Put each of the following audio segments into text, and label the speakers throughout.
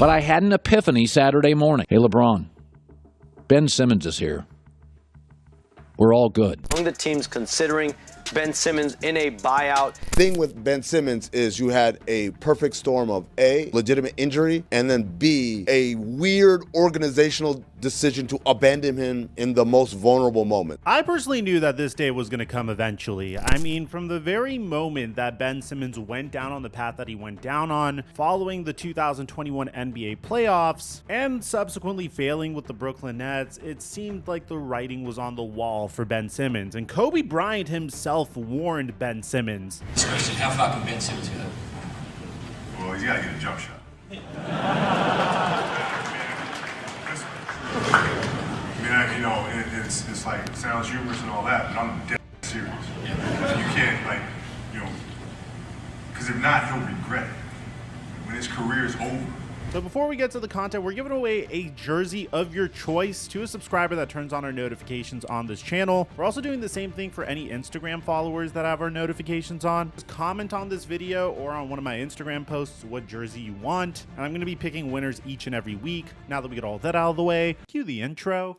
Speaker 1: But I had an epiphany Saturday morning. Hey, LeBron, Ben Simmons is here. We're all good.
Speaker 2: Among the teams considering Ben Simmons in a buyout.
Speaker 3: Thing with Ben Simmons is you had a perfect storm of A, legitimate injury, and then B, a weird organizational decision to abandon him in the most vulnerable moment.
Speaker 4: I personally knew that this day was going to come eventually. I mean, from the very moment that Ben Simmons went down on the path that he went down on, following the 2021 NBA playoffs, and subsequently failing with the Brooklyn Nets, it seemed like the writing was on the wall for Ben Simmons. And Kobe Bryant himself warned Ben Simmons.
Speaker 5: This question, how far can Ben Simmons go?
Speaker 6: Well, he's got to get a jump shot. It's like, it sounds humorous and all that, but I'm dead serious. Yeah. You can't, because if not, he'll regret it. When his career is over.
Speaker 4: So before we get to the content, we're giving away a jersey of your choice to a subscriber that turns on our notifications on this channel. We're also doing the same thing for any Instagram followers that have our notifications on. Just comment on this video or on one of my Instagram posts what jersey you want, and I'm going to be picking winners each and every week. Now that we get all that out of the way, cue the intro.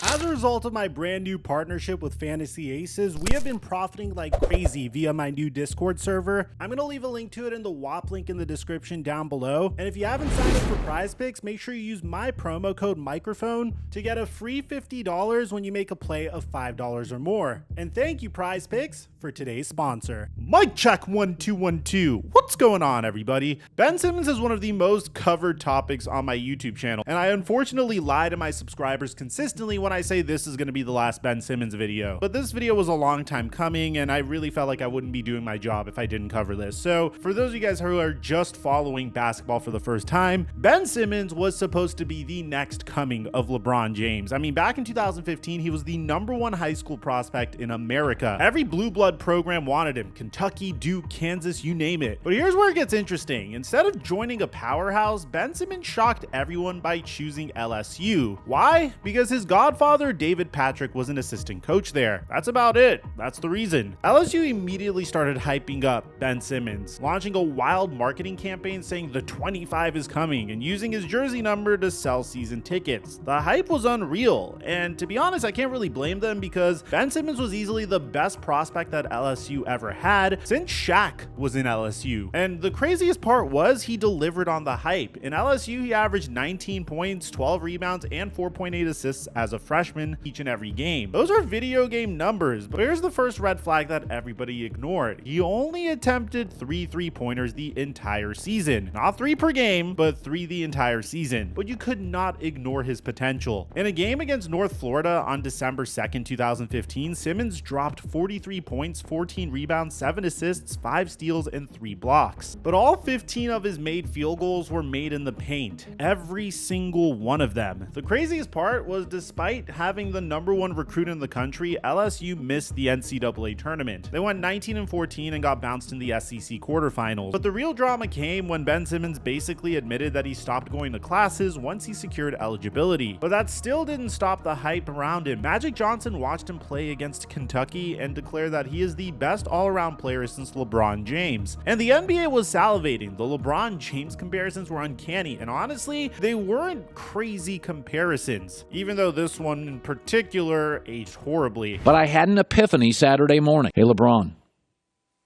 Speaker 4: As a result of my brand new partnership with Fantasy Aces, we have been profiting like crazy via my new Discord server. I'm going to leave a link to it in the WAP link in the description down below. And if you haven't signed up for Prize Picks, make sure you use my promo code microphone to get a free $50 when you make a play of $5 or more. And thank you, Prize Picks, for today's sponsor. Mic check 1 2 1 2. What's going on, everybody? Ben Simmons is one of the most covered topics on my YouTube channel, and I unfortunately lie to my subscribers consistently when I say this is going to be the last Ben Simmons video. But this video was a long time coming, and I really felt like I wouldn't be doing my job if I didn't cover this. So for those of you guys who are just following basketball for the first time, Ben Simmons was supposed to be the next coming of LeBron James. I mean, back in 2015, he was the #1 high school prospect in America. Every blue blood program wanted him. Kentucky, Duke, Kansas, you name it. But here's where it gets interesting. Instead of joining a powerhouse, Ben Simmons shocked everyone by choosing LSU. Why? Because his godfather, David Patrick, was an assistant coach there. That's about it. That's the reason. LSU immediately started hyping up Ben Simmons, launching a wild marketing campaign saying the 25 is coming and using his jersey number to sell season tickets. The hype was unreal, and to be honest, I can't really blame them because Ben Simmons was easily the best prospect that LSU ever had since Shaq was in LSU. And the craziest part was he delivered on the hype. In LSU, he averaged 19 points, 12 rebounds, and 4.8 assists as a freshman each and every game. Those are video game numbers, but here's the first red flag that everybody ignored. He only attempted 3 3-pointers the entire season. Not 3 per game, but 3 the entire season. But you could not ignore his potential. In a game against North Florida on December 2nd, 2015, Simmons dropped 43 points, 14 rebounds, 7 assists, 5 steals, and 3 blocks. But all 15 of his made field goals were made in the paint. Every single one of them. The craziest part was despite having the #1 recruit in the country, LSU missed the NCAA tournament. They went 19-14 and got bounced in the SEC quarterfinals. But the real drama came when Ben Simmons basically admitted that he stopped going to classes once he secured eligibility. But that still didn't stop the hype around him. Magic Johnson watched him play against Kentucky and declared that he is the best all-around player since LeBron James. And the NBA was salivating. The LeBron James comparisons were uncanny, and honestly, they weren't crazy comparisons, even though this one in particular aged horribly.
Speaker 1: But I had an epiphany Saturday morning. Hey, LeBron,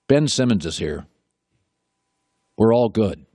Speaker 1: Ben Simmons is here. We're all good.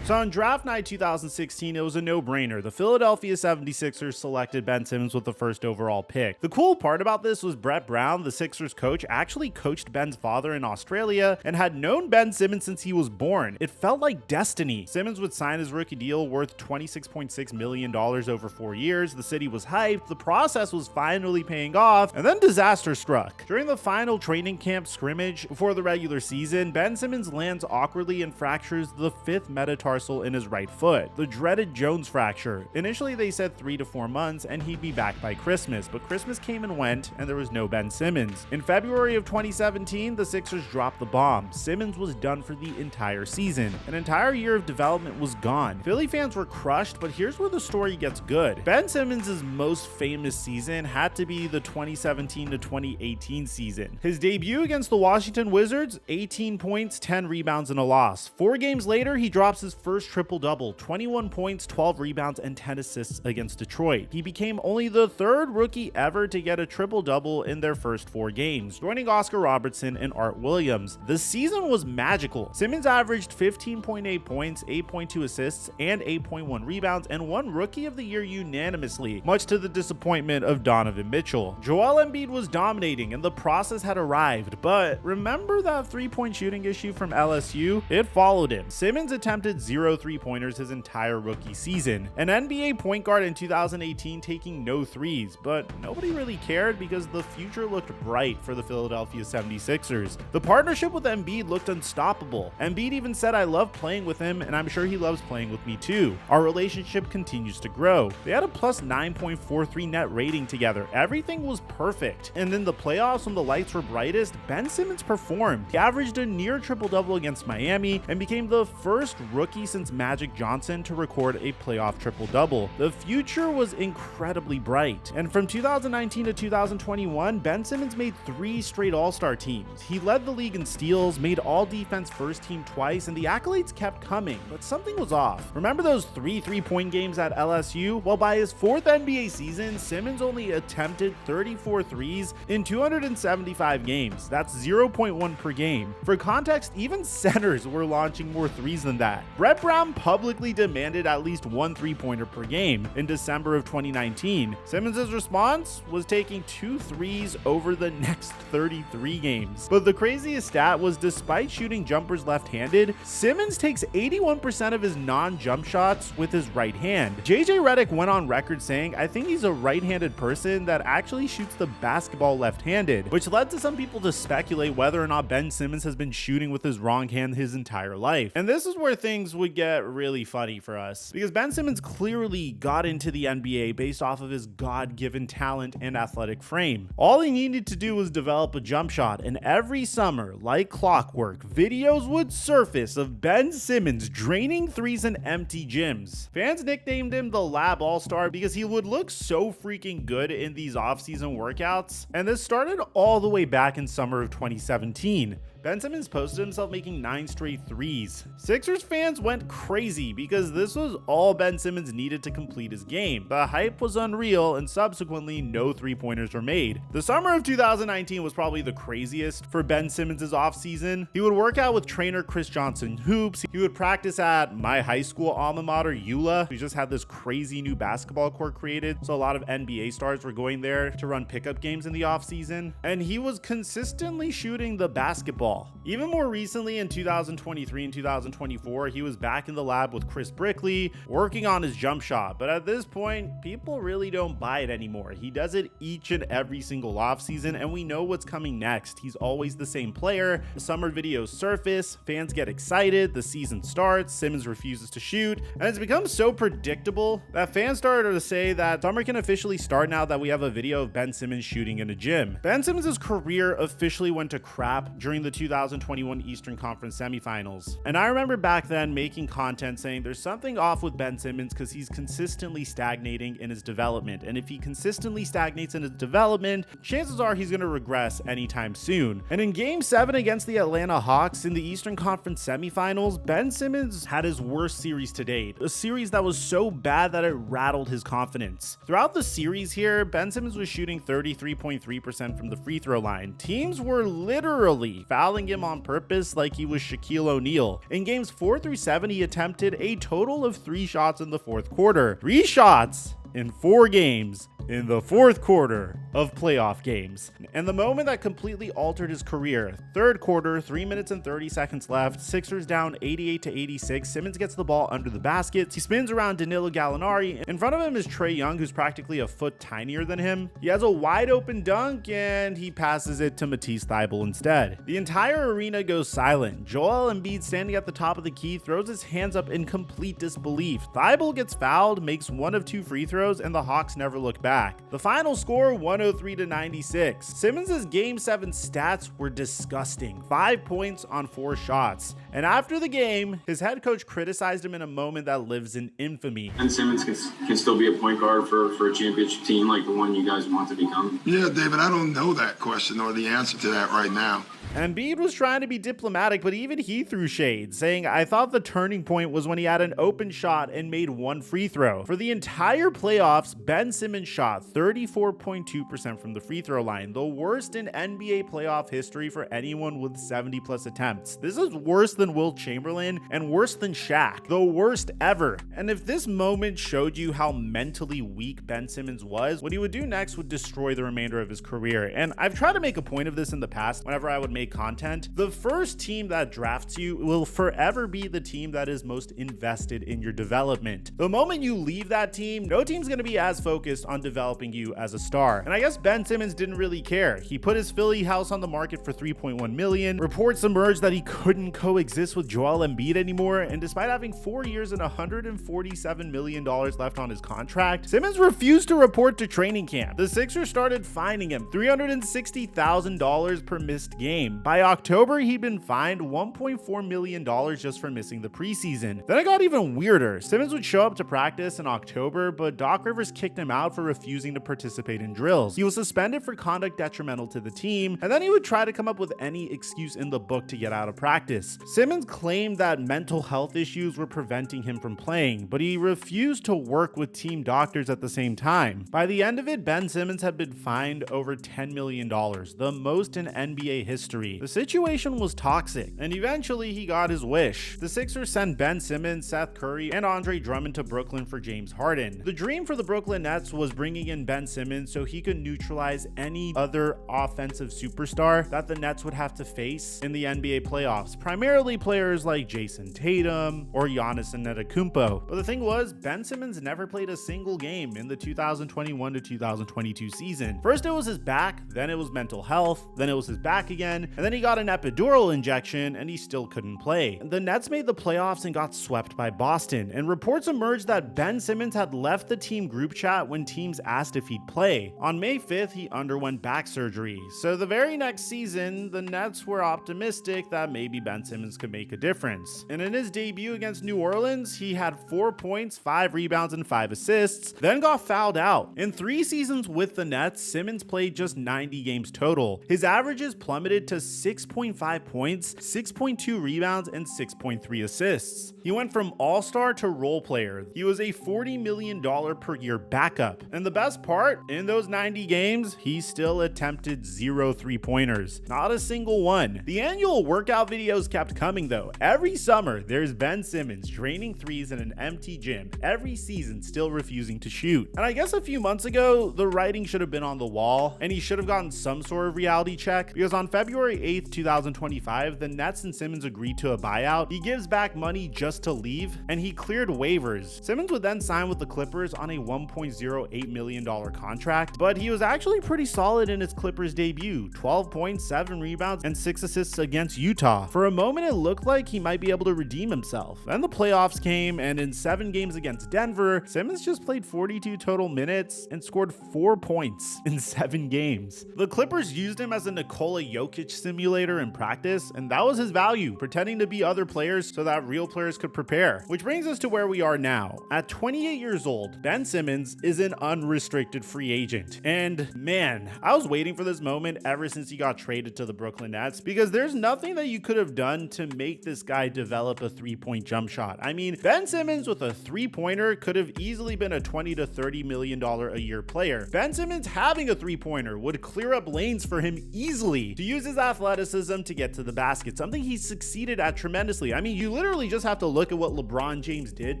Speaker 4: So on draft night 2016, it was a no-brainer. The Philadelphia 76ers selected Ben Simmons with the first overall pick. The cool part about this was Brett Brown, the Sixers coach, actually coached Ben's father in Australia and had known Ben Simmons since he was born. It felt like destiny. Simmons would sign his rookie deal worth $26.6 million over 4 years. The city was hyped. The process was finally paying off, and then disaster struck. During the final training camp scrimmage before the regular season, Ben Simmons lands awkwardly and fractures the 5th metatarsal metatarsal in his right foot, the dreaded Jones fracture. Initially they said 3 to 4 months and he'd be back by Christmas, but Christmas came and went and there was no Ben Simmons. In February of 2017, the Sixers dropped the bomb. Simmons was done for the entire season. An entire year of development was gone. Philly fans were crushed, but here's where the story gets good. Ben Simmons' most famous season had to be the 2017 to 2018 season. His debut against the Washington Wizards, 18 points, 10 rebounds, and a loss. 4 games later, he drops his first triple-double, 21 points, 12 rebounds, and 10 assists against Detroit. He became only the 3rd rookie ever to get a triple-double in their first 4 games, joining Oscar Robertson and Art Williams. The season was magical. Simmons averaged 15.8 points, 8.2 assists, and 8.1 rebounds, and won Rookie of the Year unanimously, much to the disappointment of Donovan Mitchell. Joel Embiid was dominating, and the process had arrived, but remember that 3-point shooting issue from LSU? It followed him. Simmons attempted 0 3-pointers his entire rookie season. An NBA point guard in 2018 taking no threes, but nobody really cared because the future looked bright for the Philadelphia 76ers. The partnership with Embiid looked unstoppable. Embiid even said, "I love playing with him, and I'm sure he loves playing with me too." Our relationship continues to grow. They had a plus 9.43 net rating together. Everything was perfect. And in the playoffs, when the lights were brightest, Ben Simmons performed. He averaged a near triple-double against Miami and became the first rookie since Magic Johnson to record a playoff triple-double. The future was incredibly bright. And from 2019 to 2021, Ben Simmons made 3 straight All-Star teams. He led the league in steals, made All-Defense First Team twice, and the accolades kept coming, but something was off. Remember those 3 3-point games at LSU? Well, by his 4th NBA season, Simmons only attempted 34 threes in 275 games. That's 0.1 per game. For context, even centers were launching more threes than that. Brett Brown publicly demanded at least 1 3-pointer per game. In December of 2019, Simmons' response was taking 2 threes over the next 33 games. But the craziest stat was, despite shooting jumpers left-handed, Simmons takes 81% of his non-jump shots with his right hand. JJ Redick went on record saying, "I think he's a right-handed person that actually shoots the basketball left-handed," which led to some people to speculate whether or not Ben Simmons has been shooting with his wrong hand his entire life. And this is where things would get really funny for us, because Ben Simmons clearly got into the NBA based off of his God-given talent and athletic frame. All he needed to do was develop a jump shot, and every summer, like clockwork, videos would surface of Ben Simmons draining threes in empty gyms. Fans nicknamed him the Lab All-Star because he would look so freaking good in these off-season workouts, and this started all the way back in summer of 2017. Ben Simmons posted himself making 9 straight threes. Sixers fans went crazy because this was all Ben Simmons needed to complete his game. The hype was unreal, and subsequently no 3-pointers were made. The summer of 2019 was probably the craziest for Ben Simmons' offseason. He would work out with trainer Chris Johnson Hoops. He would practice at my high school alma mater, EULA. We just had this crazy new basketball court created, so a lot of NBA stars were going there to run pickup games in the offseason. And he was consistently shooting the basketball. Even more recently, in 2023 and 2024, he was back in the lab with Chris Brickley, working on his jump shot. But at this point, people really don't buy it anymore. He does it each and every single offseason, and we know what's coming next. He's always the same player. The summer videos surface, fans get excited, the season starts, Simmons refuses to shoot, and it's become so predictable that fans started to say that summer can officially start now that we have a video of Ben Simmons shooting in a gym. Ben Simmons' career officially went to crap during the 2021 Eastern Conference semifinals. And I remember back then making content saying there's something off with Ben Simmons because he's consistently stagnating in his development. And if he consistently stagnates in his development, chances are he's going to regress anytime soon. And in Game 7 against the Atlanta Hawks in the Eastern Conference semifinals, Ben Simmons had his worst series to date. A series that was so bad that it rattled his confidence. Throughout the series here, Ben Simmons was shooting 33.3% from the free throw line. Teams were literally fouling him on purpose like he was Shaquille O'Neal. In games 4 through 7, he attempted a total of 3 shots in the fourth quarter. 3 shots in 4 games in the fourth quarter of playoff games. And the moment that completely altered his career, third quarter, 3 minutes and 30 seconds left, Sixers down 88-86. Simmons gets the ball under the baskets. He spins around Danilo Gallinari. In front of him is Trae Young, who's practically a foot tinier than him. He has a wide open dunk and he passes it to Matisse Thybulle instead. The entire arena goes silent. Joel Embiid, standing at the top of the key, throws his hands up in complete disbelief. Thybulle gets fouled, makes 1 of 2 free throws, and the Hawks never look back. The final score, 103-96. Simmons' Game 7 stats were disgusting. 5 points on 4 shots. And after the game, his head coach criticized him in a moment that lives in infamy.
Speaker 7: And Simmons can still be a point guard for a championship team like the one you guys want to become?
Speaker 8: Yeah, David, I don't know that question or the answer to that right now.
Speaker 4: Embiid was trying to be diplomatic, but even he threw shade, saying, "I thought the turning point was when he had an open shot and made 1 free throw." For the entire playoffs, Ben Simmons shot 34.2% from the free throw line, the worst in NBA playoff history for anyone with 70+ attempts. This is worse than Wilt Chamberlain and worse than Shaq, the worst ever. And if this moment showed you how mentally weak Ben Simmons was, what he would do next would destroy the remainder of his career. And I've tried to make a point of this in the past whenever I would make content. The first team that drafts you will forever be the team that is most invested in your development. The moment you leave that team, no team's going to be as focused on developing you as a star. And I guess Ben Simmons didn't really care. He put his Philly house on the market for $3.1 million. Reports emerged that he couldn't coexist with Joel Embiid anymore, and despite having 4 years and $147 million left on his contract, Simmons refused to report to training camp. The Sixers started fining him $360,000 per missed game. By October, he'd been fined $1.4 million just for missing the preseason. Then it got even weirder. Simmons would show up to practice in October, but Doc Rivers kicked him out for refusing to participate in drills. He was suspended for conduct detrimental to the team, and then he would try to come up with any excuse in the book to get out of practice. Simmons claimed that mental health issues were preventing him from playing, but he refused to work with team doctors at the same time. By the end of it, Ben Simmons had been fined over $10 million, the most in NBA history. The situation was toxic, and eventually he got his wish. The Sixers sent Ben Simmons, Seth Curry, and Andre Drummond to Brooklyn for James Harden. The dream for the Brooklyn Nets was bringing in Ben Simmons so he could neutralize any other offensive superstar that the Nets would have to face in the NBA playoffs, primarily players like Jason Tatum or Giannis Antetokounmpo. But the thing was, Ben Simmons never played a single game in the 2021 to 2022 season. First it was his back, then it was mental health, then it was his back again, and then he got an epidural injection and he still couldn't play. The Nets made the playoffs and got swept by Boston, and reports emerged that Ben Simmons had left the team group chat when teams asked if he'd play. On May 5th, he underwent back surgery. So the very next season, the Nets were optimistic that maybe Ben Simmons could make a difference. And in his debut against New Orleans, he had 4 points, 5 rebounds, and 5 assists, then got fouled out. In 3 seasons with the Nets, Simmons played just 90 games total. His averages plummeted to 6.5 points, 6.2 rebounds, and 6.3 assists. He went from all-star to role player. He was a $40 million per year backup. And the best part, in those 90 games, he still attempted 0 3-pointers. Not a single one. The annual workout videos kept coming though. Every summer, there's Ben Simmons draining threes in an empty gym. Every season, still refusing to shoot. And I guess a few months ago, the writing should have been on the wall, and he should have gotten some sort of reality check, because on February 8th, 2025, the Nets and Simmons agreed to a buyout. He gives back money just to leave, and he cleared waivers. Simmons would then sign with the Clippers on a $1.08 million contract, but he was actually pretty solid in his Clippers debut. 12 points, 7 rebounds, and 6 assists against Utah. For a moment, it looked like he might be able to redeem himself. Then the playoffs came, and in 7 games against Denver, Simmons just played 42 total minutes and scored 4 points in 7 games. The Clippers used him as a Nikola Jokic simulator in practice, and that was his value, pretending to be other players so that real players could prepare. Which brings us to where we are now. At 28 years old, Ben Simmons is an unrestricted free agent. And man, I was waiting for this moment ever since he got traded to the Brooklyn Nets, because there's nothing that you could have done to make this guy develop a 3-point jump shot. I mean, Ben Simmons with a 3-pointer could have easily been a $20 to $30 million a year player. Ben Simmons having a 3-pointer would clear up lanes for him easily. To use his athleticism to get to the basket, something he succeeded at tremendously. I mean, you literally just have to look at what LeBron James did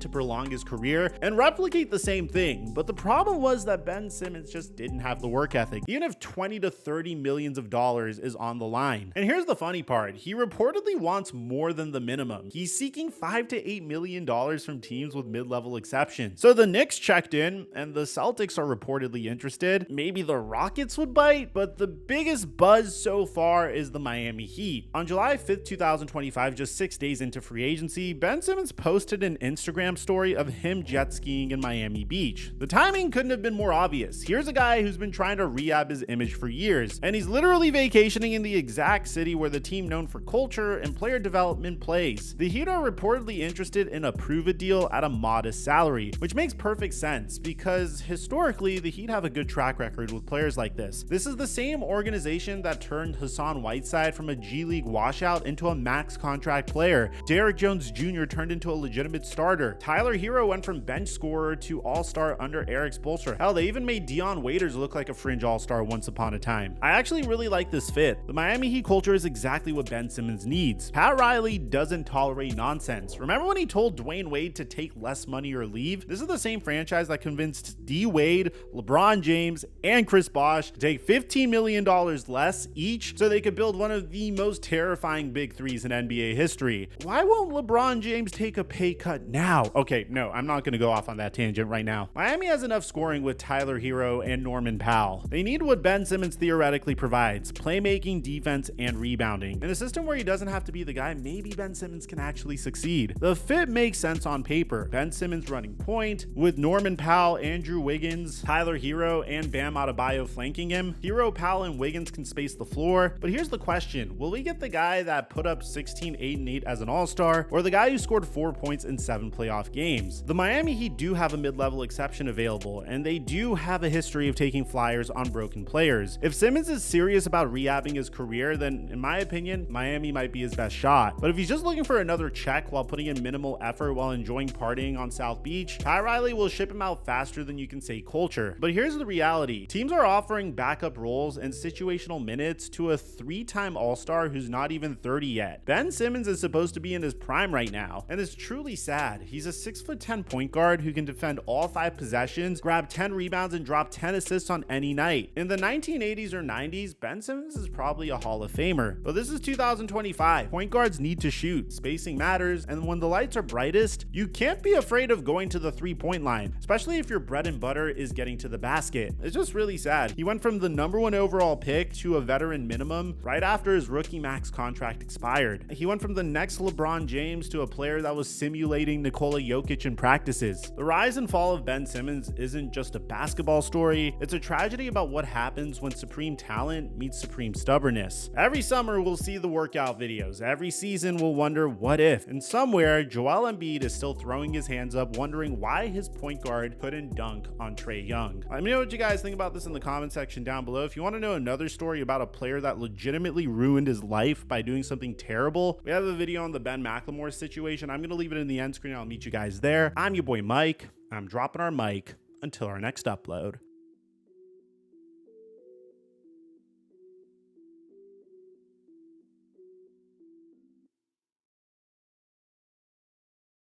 Speaker 4: to prolong his career and replicate the same thing. But the problem was that Ben Simmons just didn't have the work ethic, even if 20 to 30 millions of dollars is on the line. And here's the funny part. He reportedly wants more than the minimum. He's seeking $5 to $8 million from teams with mid-level exceptions. So the Knicks checked in, and the Celtics are reportedly interested. Maybe the Rockets would bite, but the biggest buzz so far is the Miami Heat. On July 5th, 2025, just 6 days into free agency, Ben Simmons posted an Instagram story of him jet skiing in Miami Beach. The timing couldn't have been more obvious. Here's a guy who's been trying to rehab his image for years, and he's literally vacationing in the exact city where the team known for culture and player development plays. The Heat are reportedly interested in a prove-it deal at a modest salary, which makes perfect sense because historically the Heat have a good track record with players like this. This is the same organization that turned Hassan Whiteside from a G League washout into a max contract player. Derrick Jones Jr. turned into a legitimate starter. Tyler Hero went from bench scorer to all-star under Eric Spoelstra. Hell, they even made Dion Waiters look like a fringe all-star once upon a time. I actually really like this fit. The Miami Heat culture is exactly what Ben Simmons needs. Pat Riley doesn't tolerate nonsense. Remember when he told Dwayne Wade to take less money or leave? This is the same franchise that convinced D Wade, LeBron James, and Chris Bosh to take $15 million less each so they could build one of the most terrifying big threes in NBA history. Why won't LeBron James take a pay cut now? Okay, no, I'm not going to go off on that tangent right now. Miami has enough scoring with Tyler Hero and Norman Powell. They need what Ben Simmons theoretically provides: playmaking, defense, and rebounding. In a system where he doesn't have to be the guy, maybe Ben Simmons can actually succeed. The fit makes sense on paper. Ben Simmons running point, with Norman Powell, Andrew Wiggins, Tyler Hero, and Bam Adebayo flanking him. Hero, Powell, and Wiggins can space the floor. But here's the question: will we get the guy that put up 16, 8, and 8 as an all-star, or the guy who scored 4 points in 7 playoff games? The Miami Heat do have a mid-level exception available, and they do have a history of taking flyers on broken players. If Simmons is serious about rehabbing his career, then in my opinion, Miami might be his best shot. But if he's just looking for another check while putting in minimal effort while enjoying partying on South Beach, Pat Riley will ship him out faster than you can say culture. But here's the reality: teams are offering backup roles and situational minutes to a 3-time all-star who's not even 30 yet. Ben Simmons is supposed to be in his prime right now, and it's truly sad. He's a 6'10" point guard who can defend all 5 possessions, grab 10 rebounds, and drop 10 assists on any night. In the 1980s or 90s, Ben Simmons is probably a Hall of Famer. But this is 2025. Point guards need to shoot. Spacing matters, and when the lights are brightest, you can't be afraid of going to the 3-point line, especially if your bread and butter is getting to the basket. It's just really sad. He went from the #1 overall pick to a veteran minimum right after his rookie max contract expired. He went from the next LeBron James to a player that was simulating Nikola Jokic in practices. The rise and fall of Ben Simmons isn't just a basketball story, it's a tragedy about what happens when supreme talent meets supreme stubbornness. Every summer we'll see the workout videos. Every season we'll wonder what if, and somewhere Joel Embiid is still throwing his hands up wondering why his point guard couldn't dunk on Trae Young. Let me know what you guys think about this in the comment section down below. If you want to know another story about a player that legitimately ruined his life by doing something terrible, we have a video on the Ben McLemore situation. I'm going to leave it in the end screen. I'll meet you guys there. I'm your boy Mike. I'm dropping our mic until our next upload.